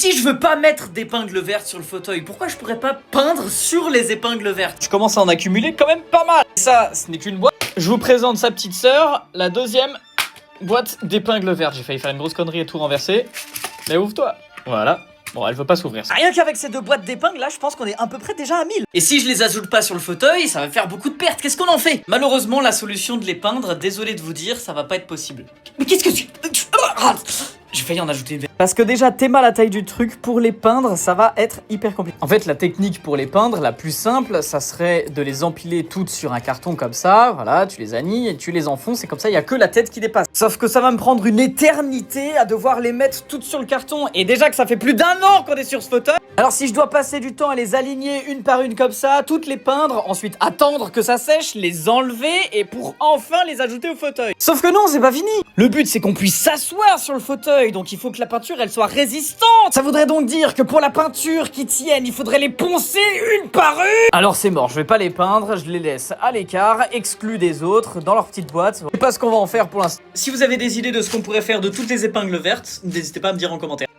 si je veux pas mettre d'épingles vertes sur le fauteuil, pourquoi je pourrais pas peindre sur les épingles vertes? Je commence à en accumuler quand même pas mal. Ça, ce n'est qu'une boîte. Je vous présente sa petite sœur, la deuxième boîte d'épingles vertes. J'ai failli faire une grosse connerie et tout renverser. Mais ouvre-toi. Voilà. Bon, elle veut pas s'ouvrir. Rien qu'avec ces 2 boîtes d'épingles, là, je pense qu'on est à peu près déjà à 1000. Et si je les ajoute pas sur le fauteuil, ça va faire beaucoup de pertes. Qu'est-ce qu'on en fait? Malheureusement, la solution de les peindre, désolé de vous dire, ça va pas être possible. Mais qu'est-ce que tu... J'ai failli en ajouter une. Parce que déjà, t'es mal la taille du truc, pour les peindre, ça va être hyper compliqué. En fait, la technique pour les peindre, la plus simple, ça serait de les empiler toutes sur un carton comme ça. Voilà, tu les anilles et tu les enfonces et comme ça, il y a que la tête qui dépasse. Sauf que ça va me prendre une éternité à devoir les mettre toutes sur le carton. Et déjà que ça fait plus d'1 an qu'on est sur ce fauteuil. Alors si je dois passer du temps à les aligner une par une comme ça, toutes les peindre, ensuite attendre que ça sèche, les enlever et pour enfin les ajouter au fauteuil. Sauf que non, c'est pas fini. Le but c'est qu'on puisse s'asseoir sur le fauteuil, donc il faut que la peinture elle soit résistante. Ça voudrait donc dire que pour la peinture qui tienne, il faudrait les poncer une par une. Alors c'est mort, je vais pas les peindre, je les laisse à l'écart, exclus des autres, dans leur petite boîte. C'est pas ce qu'on va en faire pour l'instant. Si vous avez des idées de ce qu'on pourrait faire de toutes les épingles vertes, n'hésitez pas à me dire en commentaire.